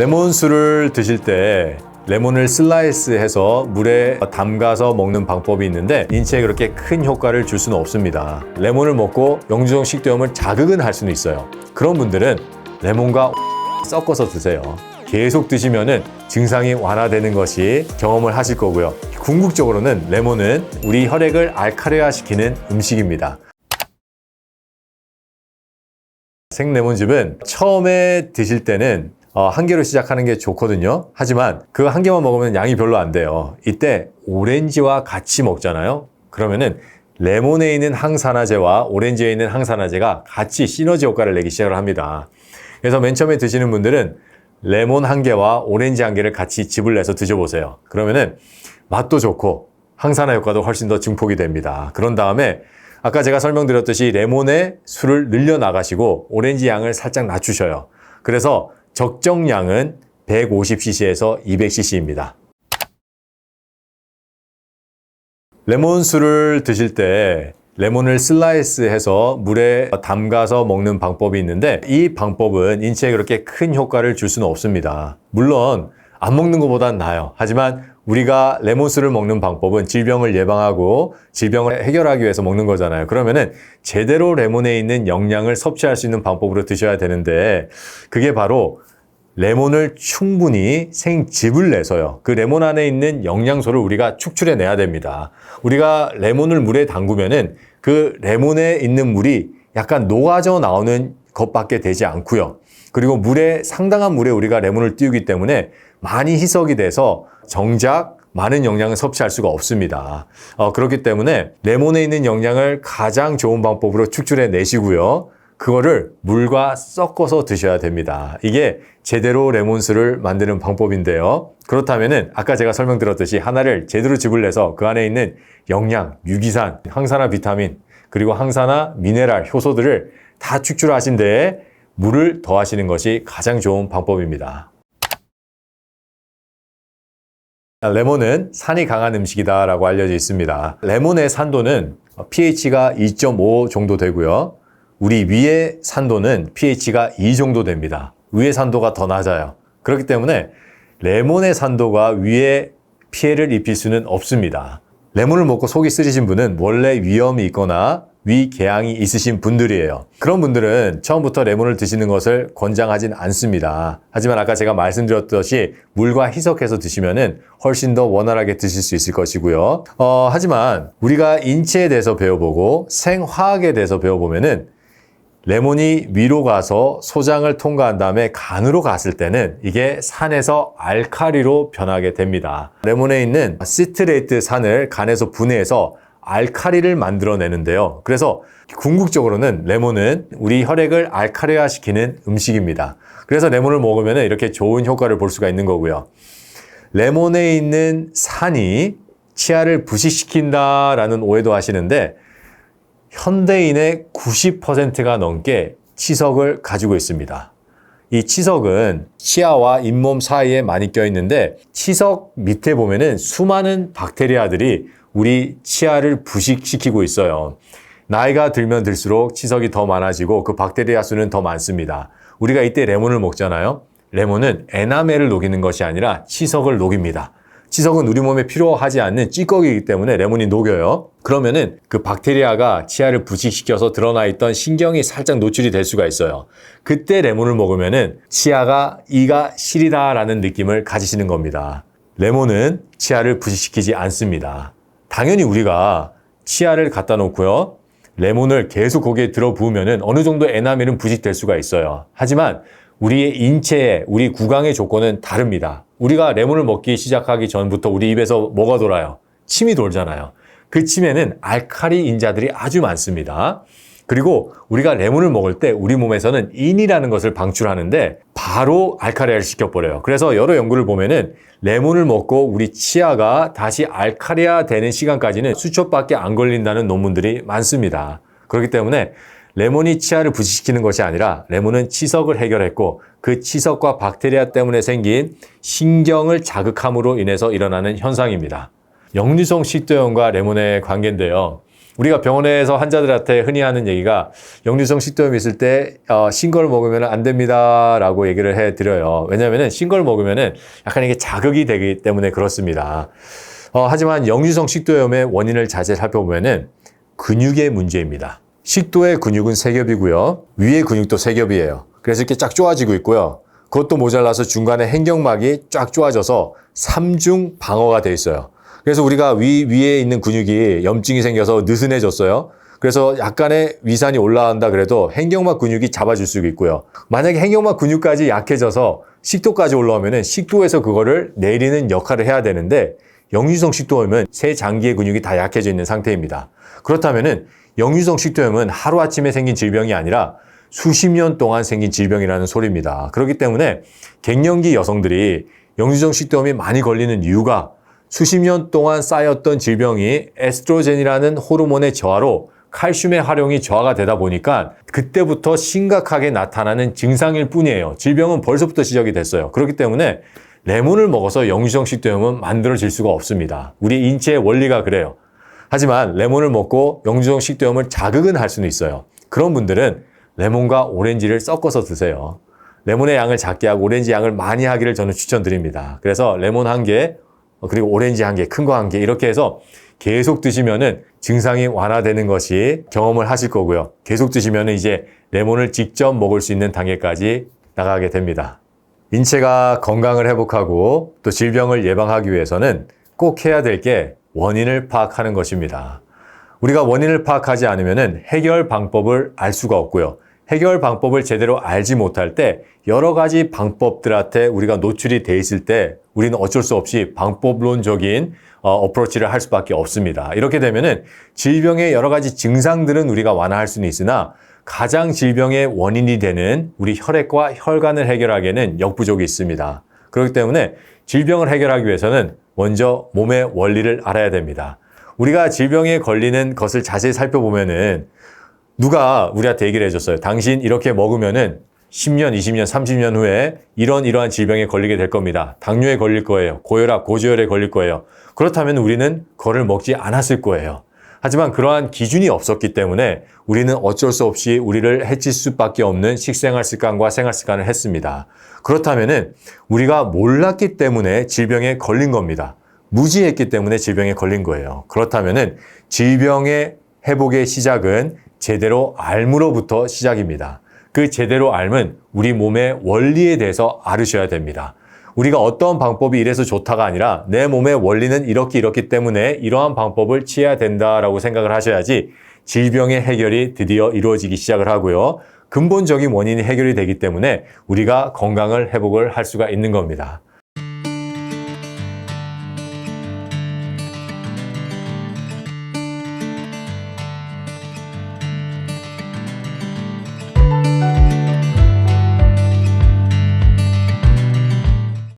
레몬수를 드실 때 레몬을 슬라이스해서 물에 담가서 먹는 방법이 있는데 인체에 그렇게 큰 효과를 줄 수는 없습니다. 레몬을 먹고 영주성 식도염을 자극은 할 수는 있어요. 그런 분들은 레몬과 섞어서 드세요. 계속 드시면은 증상이 완화되는 것이 경험을 하실 거고요. 궁극적으로는 레몬은 우리 혈액을 알칼리화시키는 음식입니다. 생레몬즙은 처음에 드실 때는 한 개로 시작하는 게 좋거든요. 하지만 그 한 개만 먹으면 양이 별로 안 돼요. 이때 오렌지와 같이 먹잖아요. 그러면은 레몬에 있는 항산화제와 오렌지에 있는 항산화제가 같이 시너지 효과를 내기 시작을 합니다. 그래서 맨 처음에 드시는 분들은 레몬 한 개와 오렌지 한 개를 같이 즙을 내서 드셔보세요. 그러면은 맛도 좋고 항산화 효과도 훨씬 더 증폭이 됩니다. 그런 다음에 아까 제가 설명드렸듯이 레몬의 수를 늘려나가시고 오렌지 양을 살짝 낮추셔요. 그래서 적정량은 150cc에서 200cc입니다. 레몬수를 드실 때 레몬을 슬라이스해서 물에 담가서 먹는 방법이 있는데 이 방법은 인체에 그렇게 큰 효과를 줄 수는 없습니다. 물론 안 먹는 것보단 나아요. 하지만 우리가 레몬수를 먹는 방법은 질병을 예방하고 질병을 해결하기 위해서 먹는 거잖아요. 그러면은 제대로 레몬에 있는 영양을 섭취할 수 있는 방법으로 드셔야 되는데 그게 바로 레몬을 충분히 생즙을 내서요. 그 레몬 안에 있는 영양소를 우리가 축출해 내야 됩니다. 우리가 레몬을 물에 담그면은 그 레몬에 있는 물이 약간 녹아져 나오는 것밖에 되지 않고요. 그리고 상당한 물에 우리가 레몬을 띄우기 때문에 많이 희석이 돼서 정작 많은 영양을 섭취할 수가 없습니다. 그렇기 때문에 레몬에 있는 영양을 가장 좋은 방법으로 축출해 내시고요. 그거를 물과 섞어서 드셔야 됩니다. 이게 제대로 레몬수를 만드는 방법인데요. 그렇다면은 아까 제가 설명드렸듯이 하나를 제대로 즙을 내서 그 안에 있는 영양, 유기산, 항산화 비타민, 그리고 항산화 미네랄, 효소들을 다 축출하신 데에 물을 더하시는 것이 가장 좋은 방법입니다. 레몬은 산이 강한 음식이다라고 알려져 있습니다. 레몬의 산도는 pH가 2.5 정도 되고요. 우리 위의 산도는 pH가 2 정도 됩니다. 위의 산도가 더 낮아요. 그렇기 때문에 레몬의 산도가 위에 피해를 입힐 수는 없습니다. 레몬을 먹고 속이 쓰리신 분은 원래 위염이 있거나 위궤양이 있으신 분들이에요. 그런 분들은 처음부터 레몬을 드시는 것을 권장하진 않습니다. 하지만 아까 제가 말씀드렸듯이 물과 희석해서 드시면은 훨씬 더 원활하게 드실 수 있을 것이고요. 하지만 우리가 인체에 대해서 배워보고 생화학에 대해서 배워보면은 레몬이 위로 가서 소장을 통과한 다음에 간으로 갔을 때는 이게 산에서 알칼리로 변하게 됩니다. 레몬에 있는 시트레이트 산을 간에서 분해해서 알칼리를 만들어내는데요. 그래서 궁극적으로는 레몬은 우리 혈액을 알칼리화시키는 음식입니다. 그래서 레몬을 먹으면 이렇게 좋은 효과를 볼 수가 있는 거고요. 레몬에 있는 산이 치아를 부식시킨다라는 오해도 하시는데 현대인의 90%가 넘게 치석을 가지고 있습니다. 이 치석은 치아와 잇몸 사이에 많이 껴있는데 치석 밑에 보면은 수많은 박테리아들이 우리 치아를 부식시키고 있어요. 나이가 들면 들수록 치석이 더 많아지고 그 박테리아 수는 더 많습니다. 우리가 이때 레몬을 먹잖아요. 레몬은 에나멜을 녹이는 것이 아니라 치석을 녹입니다. 치석은 우리 몸에 필요하지 않는 찌꺼기이기 때문에 레몬이 녹여요. 그러면은 그 박테리아가 치아를 부식시켜서 드러나 있던 신경이 살짝 노출이 될 수가 있어요. 그때 레몬을 먹으면은 이가 시리다라는 느낌을 가지시는 겁니다. 레몬은 치아를 부식시키지 않습니다. 당연히 우리가 치아를 갖다 놓고요. 레몬을 계속 거기에 들어 부으면은 어느 정도 에나멜은 부식될 수가 있어요. 하지만 우리의 인체의, 우리 구강의 조건은 다릅니다. 우리가 레몬을 먹기 시작하기 전부터 우리 입에서 뭐가 돌아요? 침이 돌잖아요. 그 침에는 알칼리 인자들이 아주 많습니다. 그리고 우리가 레몬을 먹을 때 우리 몸에서는 인이라는 것을 방출하는데 바로 알칼리화를 시켜버려요. 그래서 여러 연구를 보면은 레몬을 먹고 우리 치아가 다시 알칼리화 되는 시간까지는 수초밖에 안 걸린다는 논문들이 많습니다. 그렇기 때문에 레몬이 치아를 부식시키는 것이 아니라 레몬은 치석을 해결했고 그 치석과 박테리아 때문에 생긴 신경을 자극함으로 인해서 일어나는 현상입니다. 역류성 식도염과 레몬의 관계인데요. 우리가 병원에서 환자들한테 흔히 하는 얘기가 역류성 식도염이 있을 때 신 걸 먹으면 안 됩니다 라고 얘기를 해드려요. 왜냐하면 신 걸 먹으면 약간 이게 자극이 되기 때문에 그렇습니다. 하지만 역류성 식도염의 원인을 자세히 살펴보면 근육의 문제입니다. 식도의 근육은 세 겹이고요. 위의 근육도 세 겹이에요. 그래서 이렇게 쫙 쪼아지고 있고요. 그것도 모자라서 중간에 행경막이 쫙 쪼아져서 삼중 방어가 돼 있어요. 그래서 우리가 위에 있는 근육이 염증이 생겨서 느슨해졌어요. 그래서 약간의 위산이 올라간다 그래도 행경막 근육이 잡아줄 수 있고요. 만약에 행경막 근육까지 약해져서 식도까지 올라오면 식도에서 그거를 내리는 역할을 해야 되는데 역류성 식도염은 세 장기의 근육이 다 약해져 있는 상태입니다. 그렇다면은 역류성 식도염은 하루아침에 생긴 질병이 아니라 수십 년 동안 생긴 질병이라는 소리입니다. 그렇기 때문에 갱년기 여성들이 역류성 식도염이 많이 걸리는 이유가 수십 년 동안 쌓였던 질병이 에스트로겐이라는 호르몬의 저하로 칼슘의 활용이 저하가 되다 보니까 그때부터 심각하게 나타나는 증상일 뿐이에요. 질병은 벌써부터 시작이 됐어요. 그렇기 때문에 레몬을 먹어서 역류성 식도염은 만들어질 수가 없습니다. 우리 인체의 원리가 그래요. 하지만 레몬을 먹고 역류성 식도염을 자극은 할 수는 있어요. 그런 분들은 레몬과 오렌지를 섞어서 드세요. 레몬의 양을 작게 하고 오렌지 양을 많이 하기를 저는 추천드립니다. 그래서 레몬 1개, 그리고 오렌지 1개, 큰 거 1개 이렇게 해서 계속 드시면은 증상이 완화되는 것이 경험을 하실 거고요. 계속 드시면은 이제 레몬을 직접 먹을 수 있는 단계까지 나가게 됩니다. 인체가 건강을 회복하고 또 질병을 예방하기 위해서는 꼭 해야 될 게 원인을 파악하는 것입니다. 우리가 원인을 파악하지 않으면 해결 방법을 알 수가 없고요. 해결 방법을 제대로 알지 못할 때 여러 가지 방법들한테 우리가 노출이 돼 있을 때 우리는 어쩔 수 없이 방법론적인 어프로치를 할 수밖에 없습니다. 이렇게 되면은 질병의 여러 가지 증상들은 우리가 완화할 수는 있으나 가장 질병의 원인이 되는 우리 혈액과 혈관을 해결하기에는 역부족이 있습니다. 그렇기 때문에 질병을 해결하기 위해서는 먼저 몸의 원리를 알아야 됩니다. 우리가 질병에 걸리는 것을 자세히 살펴보면은 누가 우리한테 얘기를 해줬어요. 당신 이렇게 먹으면은 10년, 20년, 30년 후에 이러한 질병에 걸리게 될 겁니다. 당뇨에 걸릴 거예요. 고혈압, 고지혈에 걸릴 거예요. 그렇다면 우리는 그거를 먹지 않았을 거예요. 하지만 그러한 기준이 없었기 때문에 우리는 어쩔 수 없이 우리를 해칠 수밖에 없는 식생활 습관과 생활 습관을 했습니다. 그렇다면은 우리가 몰랐기 때문에 질병에 걸린 겁니다. 무지했기 때문에 질병에 걸린 거예요. 그렇다면은 질병의 회복의 시작은 제대로 알므로부터 시작입니다. 그 제대로 알면 우리 몸의 원리에 대해서 알으셔야 됩니다. 우리가 어떤 방법이 이래서 좋다가 아니라 내 몸의 원리는 이렇기 때문에 이러한 방법을 취해야 된다라고 생각을 하셔야지 질병의 해결이 드디어 이루어지기 시작을 하고요. 근본적인 원인이 해결이 되기 때문에 우리가 건강을 회복을 할 수가 있는 겁니다.